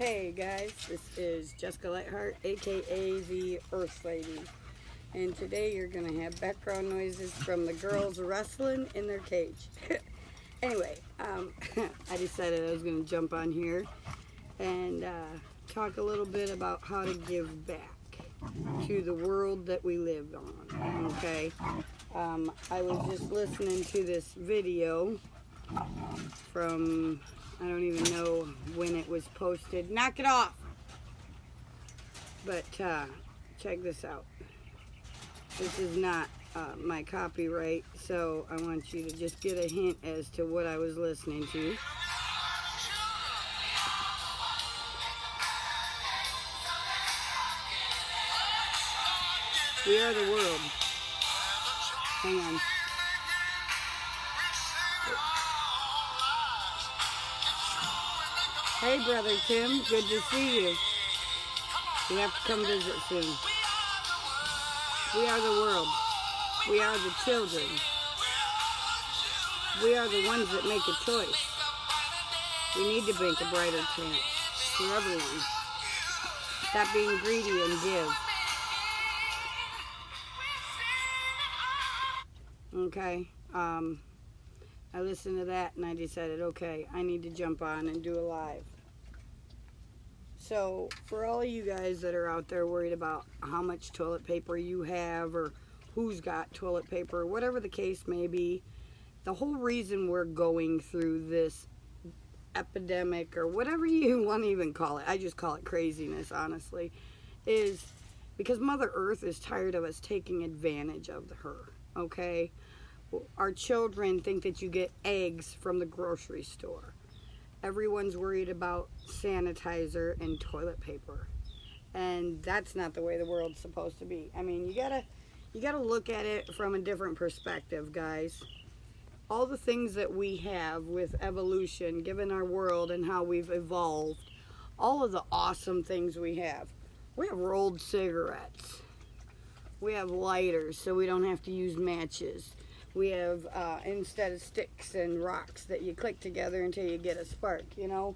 Hey guys, this is Jessica Lightheart, aka the Earth Lady, and today you're gonna have background noises from the girls wrestling in their cage. Anyway, I decided I was gonna jump on here and talk a little bit about how to give back to the world that we live on. Okay, I was just listening to this video from, I don't even know when it was posted. Knock it off! But check this out. This is not my copyright, so I want you to just get a hint as to what I was listening to. We are the world. Hang on. Hey, Brother Tim, good to see you. You have to come visit soon. We are the world. We are the children. We are the ones that make a choice. We need to make a brighter chance for everyone. Stop being greedy and give. Okay, I listened to that and I decided, okay, I need to jump on and do a live. So, for all of you guys that are out there worried about how much toilet paper you have or who's got toilet paper, or whatever the case may be, the whole reason we're going through this epidemic, or whatever you want to even call it, I just call it craziness, honestly, is because Mother Earth is tired of us taking advantage of her, okay? Our children think that you get eggs from the grocery store. Everyone's worried about sanitizer and toilet paper, and that's not the way the world's supposed to be. I mean, you gotta look at it from a different perspective, guys. All the things that we have with evolution, given our world and how we've evolved, all of the awesome things we have. We have rolled cigarettes. We have lighters, so we don't have to use matches. We have, instead of sticks and rocks that you click together until you get a spark, you know.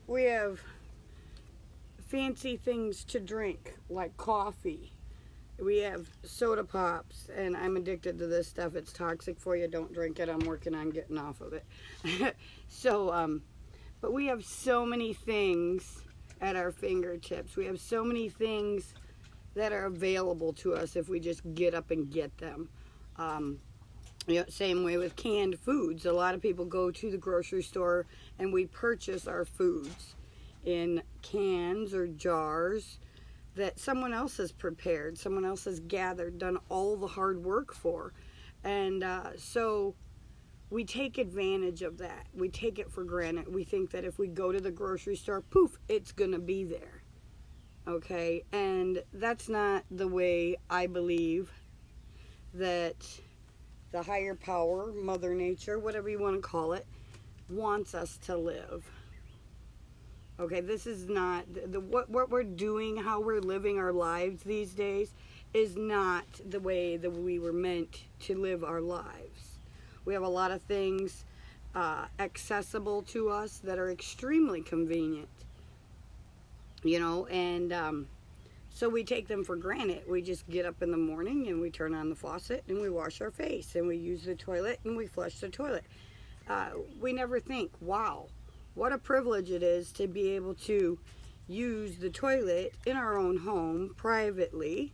We have fancy things to drink, like coffee. We have soda pops, and I'm addicted to this stuff. It's toxic for you. Don't drink it. I'm working on getting off of it. So, but we have so many things at our fingertips. We have so many things that are available to us if we just get up and get them. You know, same way with canned foods. A lot of people go to the grocery store and we purchase our foods in cans or jars that someone else has prepared, someone else has gathered, done all the hard work for. And so we take advantage of that. We take it for granted. We think that if we go to the grocery store, poof, it's gonna be there. Okay, and that's not the way I believe that the higher power, Mother Nature, whatever you want to call it, wants us to live. Okay, this is not, what we're doing, how we're living our lives these days, is not the way that we were meant to live our lives. We have a lot of things accessible to us that are extremely convenient. You know, and so we take them for granted. We just get up in the morning and we turn on the faucet and we wash our face and we use the toilet and we flush the toilet. We never think, wow, what a privilege it is to be able to use the toilet in our own home privately,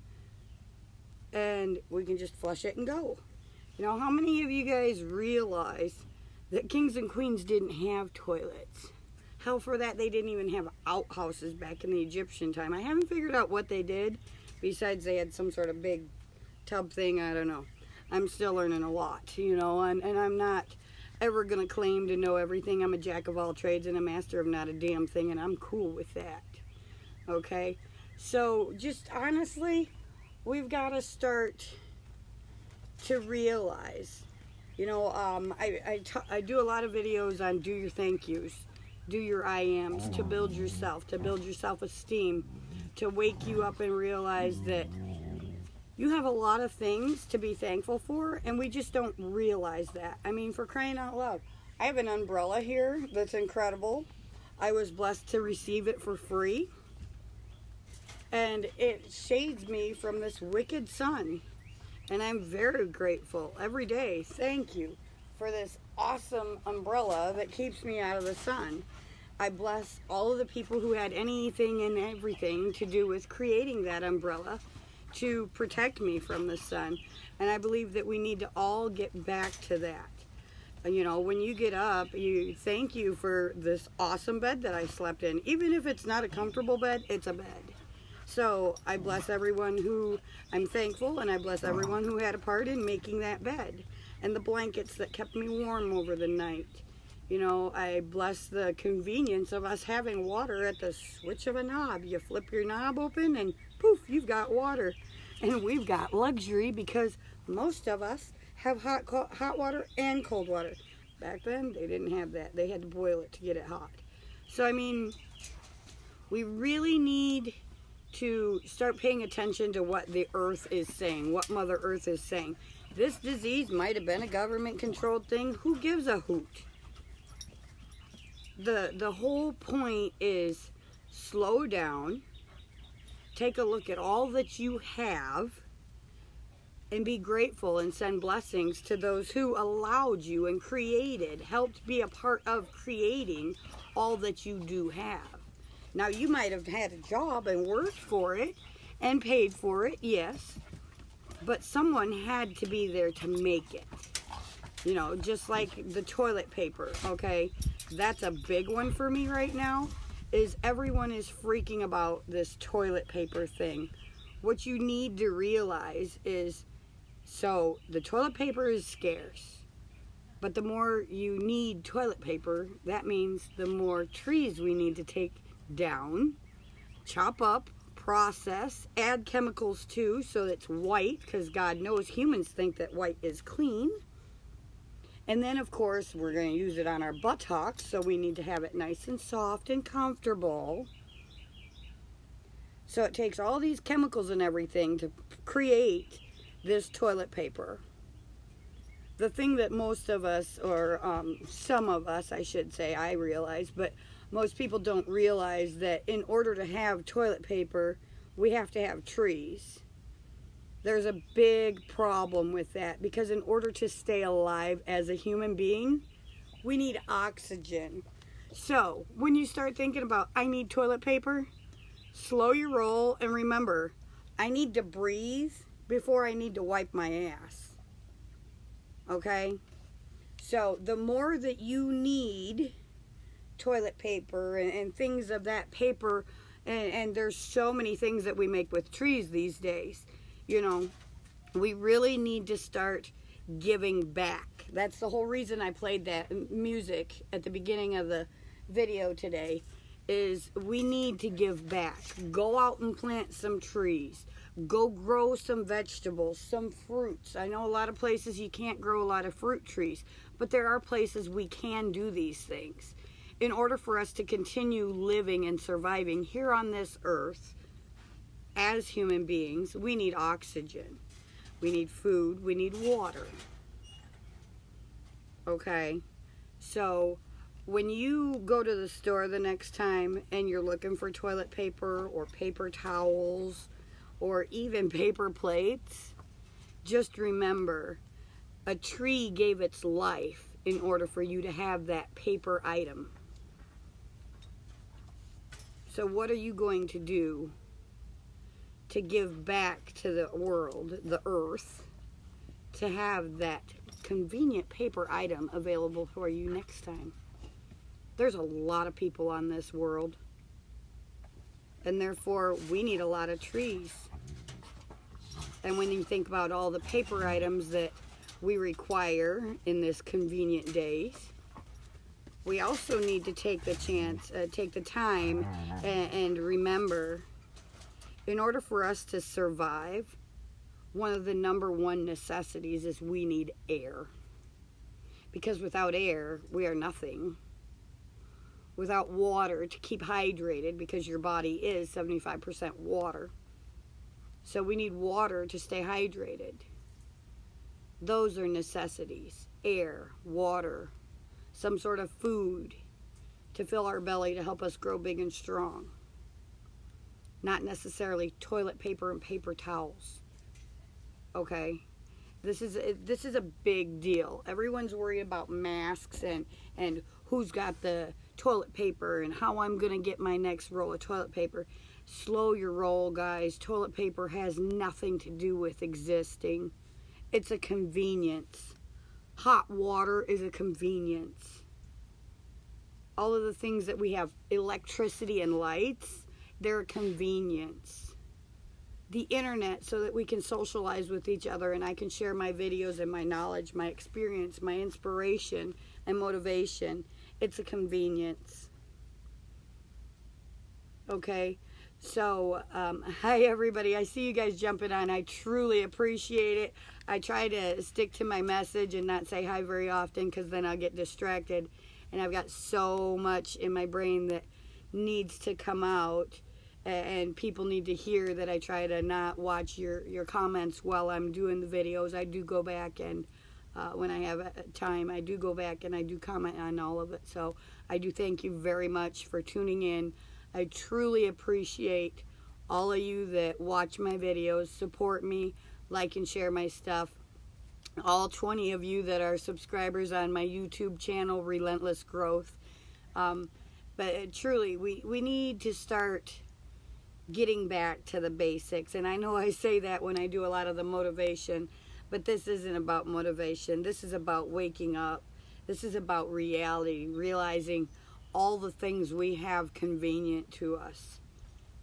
and we can just flush it and go. You know, how many of you guys realize that kings and queens didn't have toilets? Hell, for that, they didn't even have outhouses back in the Egyptian time. I haven't figured out what they did, besides they had some sort of big tub thing, I don't know. I'm still learning a lot, you know, and I'm not ever going to claim to know everything. I'm a jack of all trades and a master of not a damn thing, and I'm cool with that, okay? So, just honestly, we've got to start to realize, you know, I do a lot of videos on do your thank yous. Do your I ams to build yourself, to build your self-esteem, to wake you up and realize that you have a lot of things to be thankful for, and we just don't realize that. I mean, for crying out loud, I have an umbrella here that's incredible. I was blessed to receive it for free. And it shades me from this wicked sun. And I'm very grateful every day. Thank you for this awesome umbrella that keeps me out of the sun. I bless all of the people who had anything and everything to do with creating that umbrella to protect me from the sun. And I believe that we need to all get back to that. You know, when you get up, you thank you for this awesome bed that I slept in. Even if it's not a comfortable bed, it's a bed. So I bless everyone who, I'm thankful, and I bless everyone who had a part in making that bed. And the blankets that kept me warm over the night. You know, I bless the convenience of us having water at the switch of a knob. You flip your knob open and poof, you've got water. And we've got luxury because most of us have hot water and cold water. Back then, they didn't have that. They had to boil it to get it hot. So, I mean, we really need to start paying attention to what the earth is saying, what Mother Earth is saying. This disease might have been a government-controlled thing. Who gives a hoot? The whole point is slow down, take a look at all that you have, and be grateful and send blessings to those who allowed you and created, helped be a part of creating all that you do have. Now, you might have had a job and worked for it and paid for it, yes, but someone had to be there to make it. You know, just like the toilet paper, okay? That's a big one for me right now, is everyone is freaking about this toilet paper thing. What you need to realize is, so the toilet paper is scarce, but the more you need toilet paper, that means the more trees we need to take down, chop up, process, add chemicals too, so it's white, because God knows humans think that white is clean. And then, of course, we're going to use it on our buttocks, so we need to have it nice and soft and comfortable. So it takes all these chemicals and everything to create this toilet paper. The thing that most of us, or some of us, I should say, I realize, but most people don't realize that in order to have toilet paper, we have to have trees. There's a big problem with that, because in order to stay alive as a human being, we need oxygen. So when you start thinking about, I need toilet paper, slow your roll and remember, I need to breathe before I need to wipe my ass. Okay? So the more that you need toilet paper and things of that paper, and there's so many things that we make with trees these days, you know, we really need to start giving back. That's the whole reason I played that music at the beginning of the video today, is we need to give back. Go out and plant some trees. Go grow some vegetables, some fruits. I know a lot of places you can't grow a lot of fruit trees, but there are places we can do these things. In order for us to continue living and surviving here on this earth, as human beings, we need oxygen. We need food. We need water. Okay? So, when you go to the store the next time and you're looking for toilet paper or paper towels or even paper plates, just remember, a tree gave its life in order for you to have that paper item. So what are you going to do to give back to the world, the earth, to have that convenient paper item available for you next time? There's a lot of people on this world, and therefore we need a lot of trees. And when you think about all the paper items that we require in this convenient days, we also need to take the chance, take the time, and remember, in order for us to survive, one of the number one necessities is we need air. Because without air, we are nothing. Without water to keep hydrated, because your body is 75% water. So we need water to stay hydrated. Those are necessities. Air, water, some sort of food to fill our belly to help us grow big and strong. Not necessarily toilet paper and paper towels. Okay? This is a big deal. Everyone's worried about masks and who's got the toilet paper and how I'm going to get my next roll of toilet paper. Slow your roll, guys. Toilet paper has nothing to do with existing. It's a convenience. Hot water is a convenience. All of the things that we have, electricity and lights, they're a convenience. The internet, so that we can socialize with each other and I can share my videos and my knowledge, my experience, my inspiration and motivation. It's a convenience. Okay? So, hi everybody. I see you guys jumping on. I truly appreciate it. I try to stick to my message and not say hi very often because then I'll get distracted. And I've got so much in my brain that needs to come out. And people need to hear that I try to not watch your comments while I'm doing the videos. I do go back and when I have time, I do go back and I do comment on all of it. So I do thank you very much for tuning in. I truly appreciate all of you that watch my videos, support me, like and share my stuff. All 20 of you that are subscribers on my YouTube channel, Relentless Growth. But truly, we need to start getting back to the basics. And I know I say that when I do a lot of the motivation, but this isn't about motivation. This is about waking up. This is about reality, realizing all the things we have convenient to us,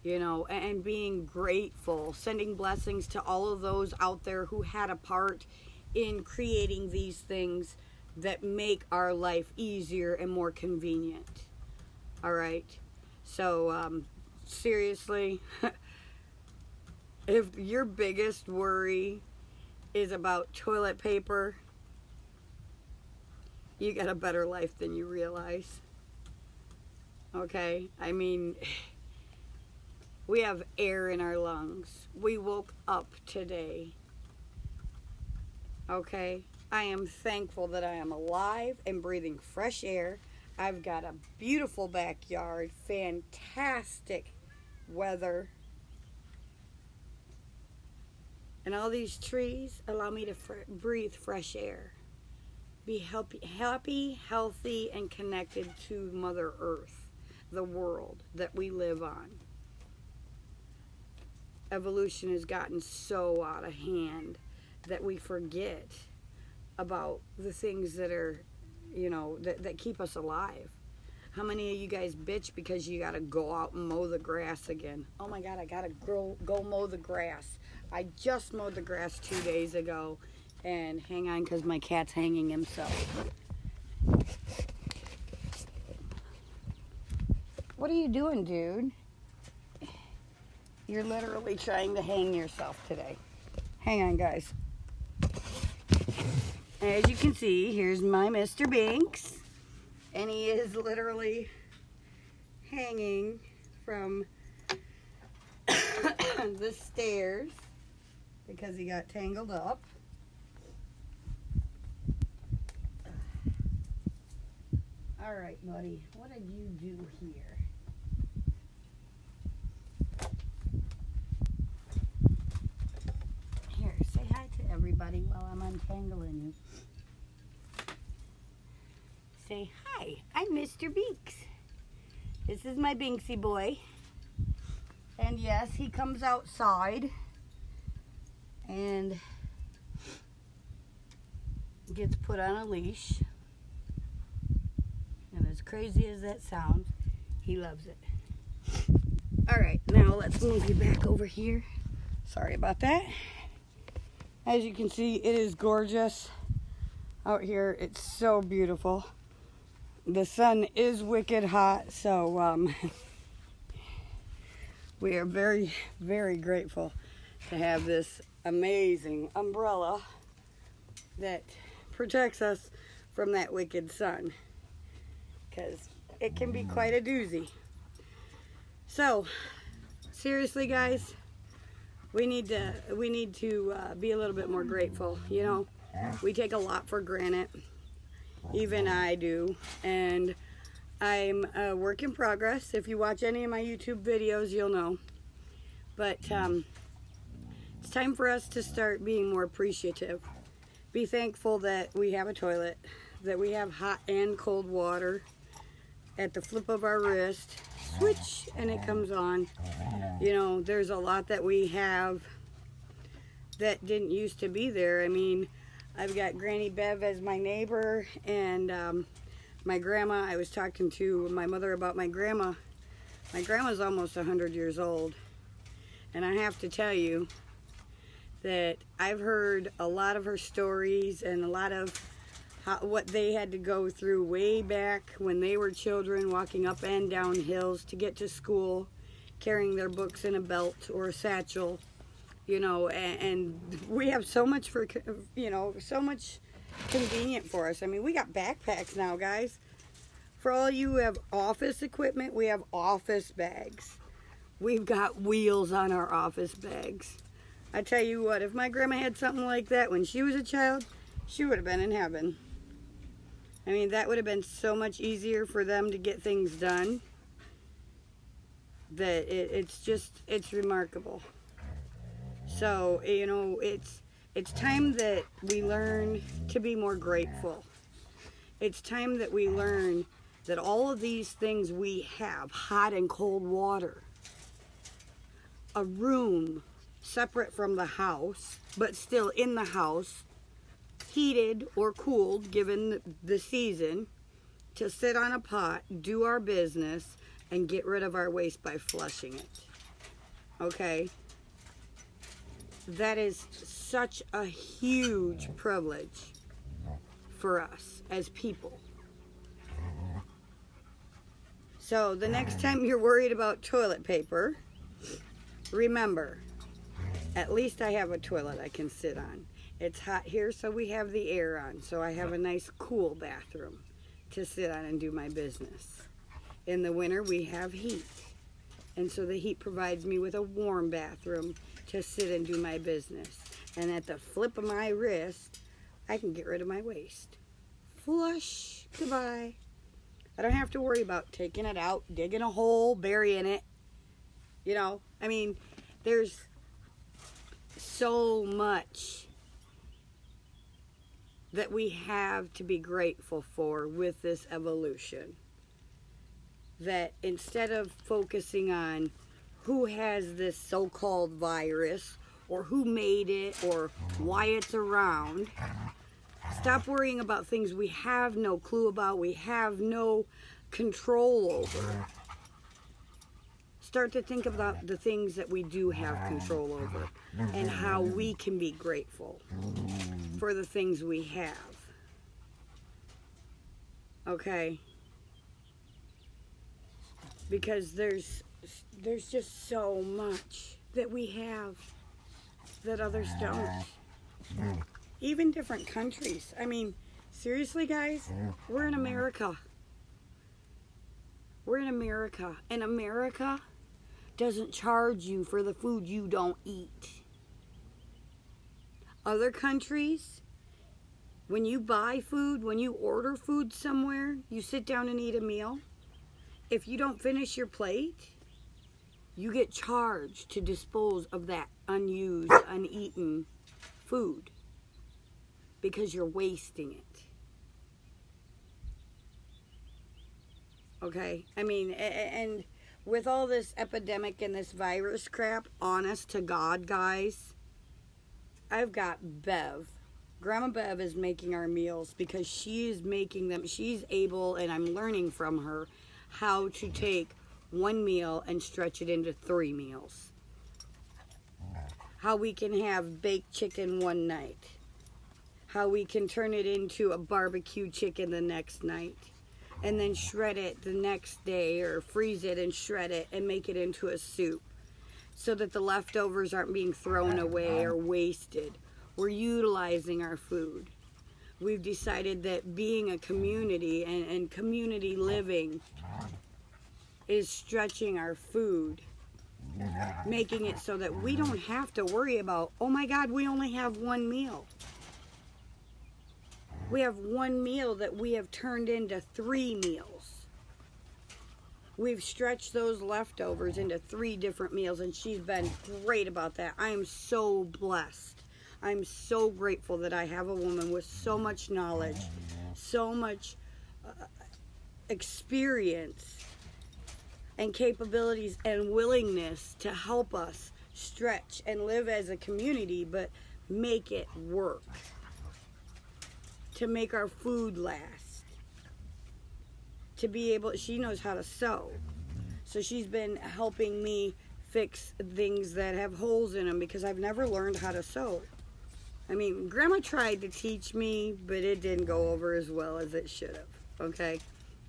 you know, and being grateful, sending blessings to all of those out there who had a part in creating these things that make our life easier and more convenient. All right. So, seriously, if your biggest worry is about toilet paper, you got a better life than you realize. Okay? I mean, we have air in our lungs. We woke up today. Okay? I am thankful that I am alive and breathing fresh air. I've got a beautiful backyard, fantastic weather. And all these trees allow me to breathe fresh air. Be happy, healthy, and connected to Mother Earth, the world that we live on. Evolution has gotten so out of hand that we forget about the things that are, you know, that keep us alive. How many of you guys bitch because you gotta go out and mow the grass again? Oh my God, I gotta go mow the grass. I just mowed the grass 2 days ago. And hang on, because my cat's hanging himself. What are you doing, dude? You're literally trying to hang yourself today. Hang on, guys. As you can see, here's my Mr. Beeks. And he is literally hanging from the stairs because he got tangled up. All right, buddy, what did you do here? Here, say hi to everybody while I'm untangling you. Say hi, I'm Mr. Beeks. This is my Binksy boy. And yes, he comes outside and gets put on a leash. And as crazy as that sounds, he loves it. All right, now let's move you back over here. Sorry about that. As you can see, it is gorgeous out here. It's so beautiful. The sun is wicked hot, so we are very, very grateful to have this amazing umbrella that protects us from that wicked sun, because it can be quite a doozy. So seriously, guys, we need to be a little bit more grateful. You know, we take a lot for granted. Even I do. And I'm a work in progress. If you watch any of my YouTube videos, you'll know. But it's time for us to start being more appreciative. Be thankful that we have a toilet, that we have hot and cold water at the flip of our wrist. Switch, and it comes on. You know, there's a lot that we have that didn't used to be there. I mean, I've got Granny Bev as my neighbor, and my grandma. I was talking to my mother about my grandma. My grandma's almost 100 years old, and I have to tell you that I've heard a lot of her stories and a lot of what they had to go through way back when they were children, walking up and down hills to get to school, carrying their books in a belt or a satchel, you know, and we have so much for, you know, so much convenient for us. I mean, we got backpacks now, guys. For all you who have office equipment, we have office bags. We've got wheels on our office bags. I tell you what, if my grandma had something like that when she was a child, she would have been in heaven. I mean, that would have been so much easier for them to get things done. That it's remarkable. So, you know, it's time that we learn to be more grateful. It's time that we learn that all of these things we have, hot and cold water, a room separate from the house, but still in the house, heated or cooled given the season, to sit on a pot, do our business, and get rid of our waste by flushing it. Okay? That is such a huge privilege for us as people. So the next time you're worried about toilet paper, remember, at least I have a toilet I can sit on. It's hot here, so we have the air on. So I have a nice cool bathroom to sit on and do my business. In the winter, we have heat. And so the heat provides me with a warm bathroom to sit and do my business. And at the flip of my wrist, I can get rid of my waste. Flush. Goodbye. I don't have to worry about taking it out, digging a hole, burying it. You know, I mean, there's so much that we have to be grateful for with this evolution. That instead of focusing on who has this so-called virus, or who made it, or why it's around, stop worrying about things we have no clue about, we have no control over. Start to think about the things that we do have control over, and how we can be grateful for the things we have. Okay? Because there's just so much that we have that others don't. Even different countries. I mean, seriously, guys, we're in America. We're in America. And America doesn't charge you for the food you don't eat. Other countries, when you buy food, when you order food somewhere, you sit down and eat a meal. If you don't finish your plate, you get charged to dispose of that unused, uneaten food because you're wasting it. Okay? I mean, and with all this epidemic and this virus crap, honest to God, guys, I've got Bev. Grandma Bev is making our meals because she is making them. She's able, and I'm learning from her, how to take one meal and stretch it into 3 meals. How we can have baked chicken one night. How we can turn it into a barbecue chicken the next night. And then shred it the next day, or freeze it and shred it and make it into a soup. So that the leftovers aren't being thrown away or wasted. We're utilizing our food. We've decided that being a community and community living is stretching our food, making it so that we don't have to worry about, oh my God, we only have one meal. We have one meal that we have turned into 3 meals. We've stretched those leftovers into 3 different meals, and she's been great about that. I am so blessed. I'm so grateful that I have a woman with so much knowledge, so much experience and capabilities and willingness to help us stretch and live as a community, but make it work, to make our food last, to be able, she knows how to sew, so she's been helping me fix things that have holes in them because I've never learned how to sew. I mean, Grandma tried to teach me, but it didn't go over as well as it should have, okay?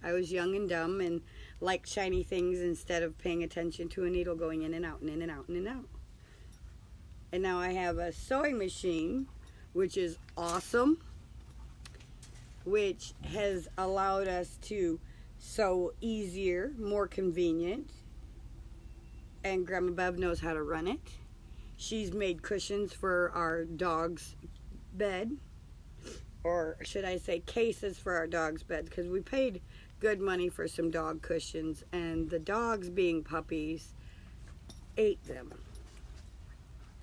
I was young and dumb and liked shiny things instead of paying attention to a needle going in and out and in and out and in and out. And now I have a sewing machine, which is awesome, which has allowed us to sew easier, more convenient, and Grandma Bev knows how to run it. She's made cushions for our dog's bed, or should I say cases for our dog's bed, because we paid good money for some dog cushions, and the dogs, being puppies, ate them,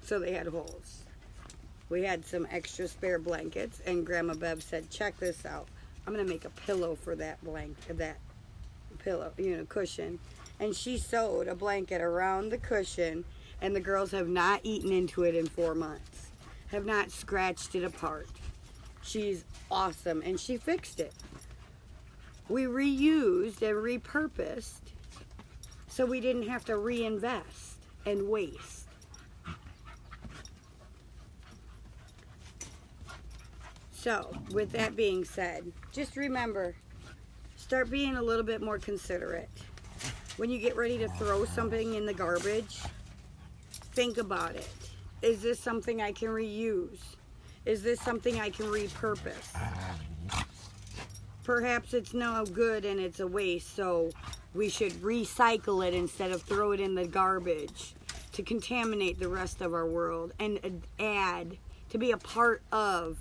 so they had holes. We had some extra spare blankets, and Grandma Bev said, check this out, I'm gonna make a pillow for that cushion. And she sewed a blanket around the cushion, and the girls have not eaten into it in 4 months, have not scratched it apart. She's awesome, and she fixed it. We reused and repurposed so we didn't have to reinvest and waste. So, with that being said, just remember, start being a little bit more considerate. When you get ready to throw something in the garbage, think about it. Is this something I can reuse? Is this something I can repurpose? Perhaps it's no good and it's a waste, so we should recycle it instead of throw it in the garbage to contaminate the rest of our world and add to be a part of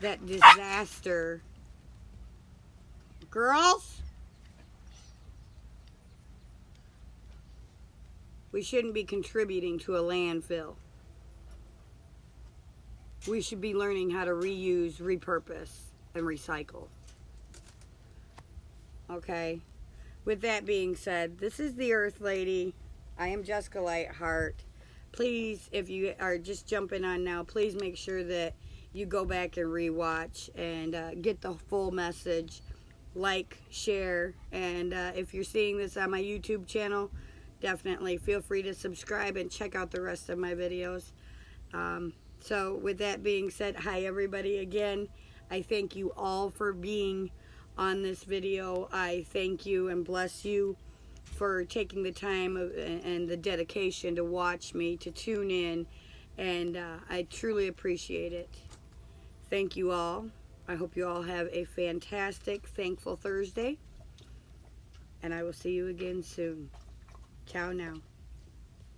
that disaster. Girls? We shouldn't be contributing to a landfill. We should be learning how to reuse, repurpose, and recycle. Okay? With that being said, this is the Earth Lady. I am Jessica Lightheart. Please, if you are just jumping on now, please make sure that you go back and rewatch and get the full message. Like, share, and if you're seeing this on my YouTube channel, definitely feel free to subscribe and check out the rest of my videos. So with that being said, hi everybody again. I thank you all for being on this video. I thank you and bless you for taking the time and the dedication to watch me, to tune in, and I truly appreciate it. Thank you all. I hope you all have a fantastic, thankful Thursday, and I will see you again soon. Ciao now.